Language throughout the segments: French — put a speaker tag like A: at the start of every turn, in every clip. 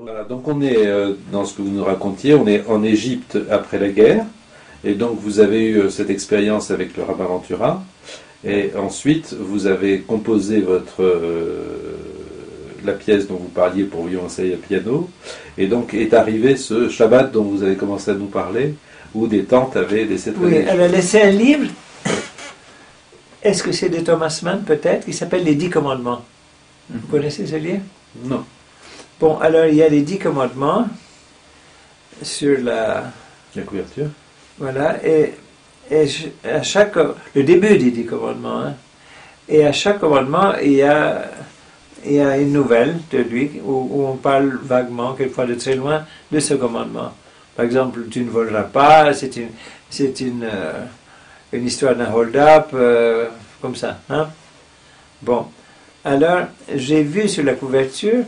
A: Voilà, donc on est dans ce que vous nous racontiez, on est en Égypte après la guerre, et donc vous avez eu cette expérience avec le rabbin Ventura, et ensuite vous avez composé la pièce dont vous parliez pour violoncelle et piano, et donc est arrivé ce Shabbat dont vous avez commencé à nous parler, où des tantes avaient laissé traîner.
B: Oui, elle a laissé un livre, est-ce que c'est de Thomas Mann peut-être, qui s'appelle Les 10 commandements. Vous connaissez ce livre?
A: Non.
B: Bon, alors il y a les 10 commandements sur la
A: couverture.
B: Voilà, et à chaque... Le début des 10 commandements, hein, et à chaque commandement, il y a une nouvelle de lui, où on parle vaguement, quelquefois de très loin, de ce commandement. Par exemple, tu ne voleras pas, c'est une histoire d'un hold-up, comme ça. Hein? Bon, alors, j'ai vu sur la couverture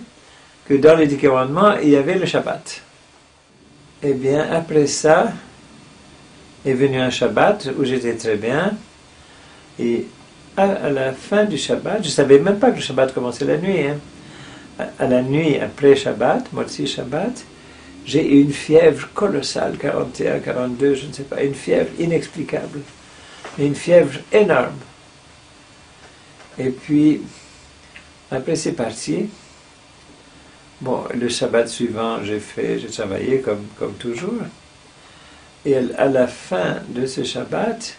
B: que dans les 10 commandements, il y avait le Shabbat. Eh bien, après ça, est venu un Shabbat où j'étais très bien, et à la fin du Shabbat, je ne savais même pas que le Shabbat commençait la nuit, hein. À la nuit après Shabbat, Motzi Shabbat, j'ai eu une fièvre colossale, 41, 42, je ne sais pas, une fièvre inexplicable, une fièvre énorme. Et puis, après c'est parti. Bon, le Shabbat suivant, j'ai travaillé comme toujours. Et à la fin de ce Shabbat,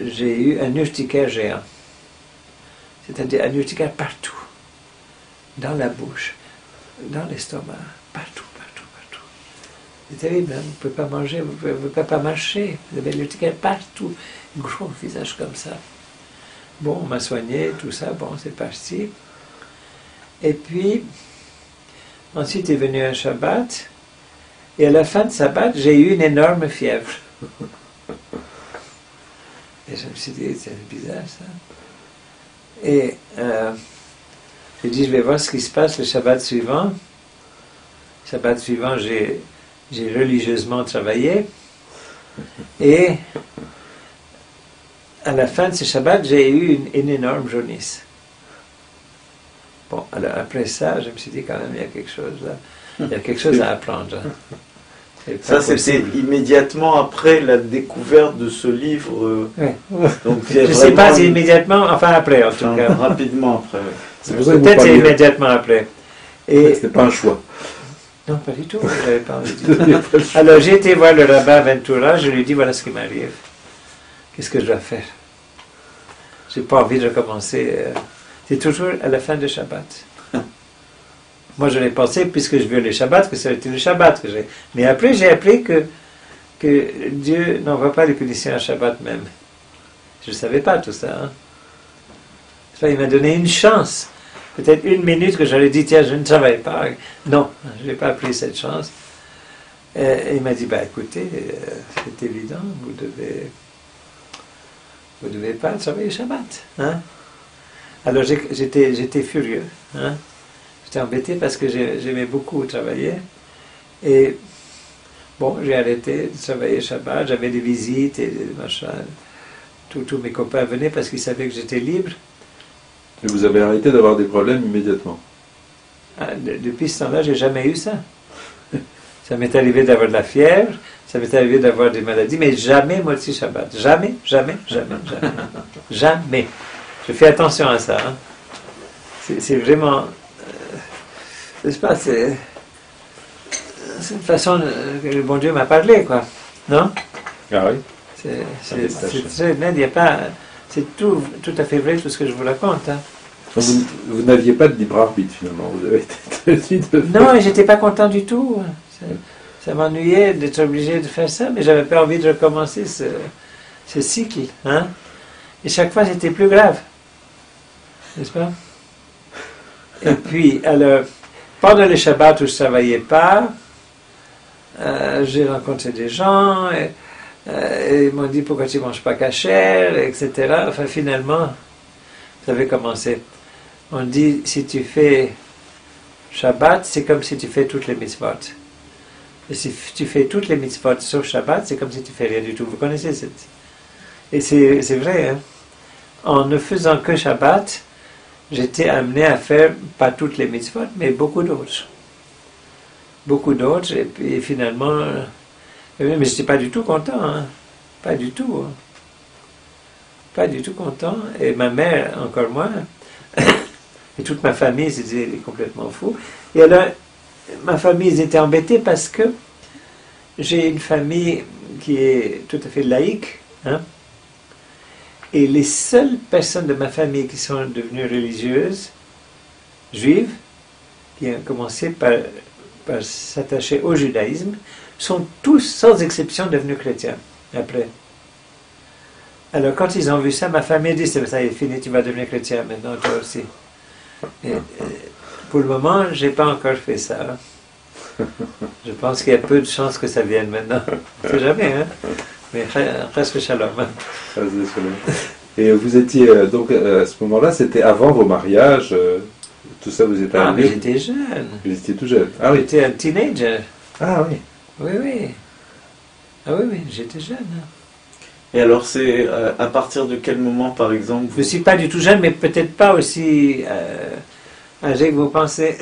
B: j'ai eu un urticaire géant. C'est-à-dire un urticaire partout. Dans la bouche, dans l'estomac, partout. C'est terrible, hein? Vous ne pouvez pas manger, vous ne pouvez pas marcher. Vous avez l'urticaire partout. Un gros visage comme ça. Bon, on m'a soigné, tout ça, bon, c'est parti. Et puis, ensuite est venu un Shabbat. Et à la fin de Shabbat, j'ai eu une énorme fièvre. Et je me suis dit, c'est bizarre ça. Et j'ai dit, je vais voir ce qui se passe le Shabbat suivant. Shabbat suivant, j'ai religieusement travaillé. Et à la fin de ce Shabbat, j'ai eu une énorme jaunisse. Bon, alors après ça, je me suis dit quand même, il y a quelque chose là. Il y a quelque chose à apprendre.
C: Ça, c'était immédiatement après la découverte de ce livre.
B: Ouais.
C: Donc,
B: je ne sais pas si immédiatement, enfin après en tout cas.
C: Rapidement après.
B: Ouais. Peut-être c'est immédiatement après.
A: Et c'était pas un choix.
B: Non, pas du tout. J'avais pas envie de dire. Alors j'ai été voir le rabbin Ventura, je lui ai dit voilà ce qui m'arrive. Qu'est-ce que je dois faire? J'ai pas envie de recommencer. C'est toujours à la fin de Shabbat. Moi, je l'ai pensé, puisque je veux le Shabbat, que ça a été le Shabbat que j'ai. Mais après, j'ai appris que Dieu n'envoie pas les punitions à Shabbat même. Je ne savais pas tout ça. Hein. Il m'a donné une chance. Peut-être une minute que j'aurais dit, tiens, je ne travaille pas. Non, je n'ai pas pris cette chance. Et il m'a dit, écoutez, c'est évident, vous devez pas travailler Shabbat. Hein. Alors, j'étais furieux. Hein. J'étais embêté parce que j'aimais beaucoup travailler. Et bon, j'ai arrêté de travailler Shabbat. J'avais des visites et des machins. Tous mes copains venaient parce qu'ils savaient que j'étais libre.
A: Et vous avez arrêté d'avoir des problèmes immédiatement?
B: Depuis ce temps-là, j'ai jamais eu ça. Ça m'est arrivé d'avoir de la fièvre, ça m'est arrivé d'avoir des maladies, mais jamais Motzi Shabbat. Jamais. Jamais. Je fais attention à ça. Hein. C'est vraiment... n'est-ce pas, c'est une façon que le bon Dieu m'a parlé, quoi. Non?
A: Ah oui.
B: C'est très net, il n'y a pas... C'est tout à fait vrai, tout ce que je vous raconte. Hein.
A: Vous n'aviez pas de libre arbitre, finalement. Vous avez été de faire.
B: Non, et j'étais pas content du tout. Ça m'ennuyait d'être obligé de faire ça, mais j'avais pas envie de recommencer ce cycle. Hein. Et chaque fois, c'était plus grave. N'est-ce pas? Et puis, alors... Pendant le Shabbat où je ne travaillais pas, j'ai rencontré des gens et ils m'ont dit pourquoi tu ne manges pas kasher, etc. Enfin, finalement, ça avait commencé. On dit si tu fais Shabbat, c'est comme si tu fais toutes les mitzvot. Et si tu fais toutes les mitzvot sauf Shabbat, c'est comme si tu fais rien du tout. Vous connaissez cette... Et c'est vrai, hein? En ne faisant que Shabbat, j'étais amené à faire, pas toutes les mitzvot, mais beaucoup d'autres. beaucoup d'autres, et puis finalement, mais je n'étais pas du tout content, hein. Pas du tout. Hein. Pas du tout content, et ma mère encore moins, et toute ma famille, c'était complètement fou. Et alors, ma famille, ils étaient embêtés parce que j'ai une famille qui est tout à fait laïque, hein, et les seules personnes de ma famille qui sont devenues religieuses, juives, qui ont commencé par s'attacher au judaïsme, sont tous, sans exception, devenus chrétiens, après. Alors, quand ils ont vu ça, ma famille dit, ça y est, fini, tu vas devenir chrétien maintenant, toi aussi. Et, pour le moment, je n'ai pas encore fait ça. Je pense qu'il y a peu de chances que ça vienne maintenant. On ne sait jamais, hein. Mais presque shalom.
A: Et vous étiez, donc, à ce moment-là, c'était avant vos mariages, tout ça, vous étiez
B: Ah, mais j'étais jeune.
A: Vous étiez tout jeune. Ah oui.
B: J'étais un teenager.
A: Ah oui.
B: Oui, oui. Ah oui, oui, j'étais jeune.
C: Et alors, c'est à partir de quel moment, par exemple
B: Je ne suis pas du tout jeune, mais peut-être pas aussi âgé que vous pensez.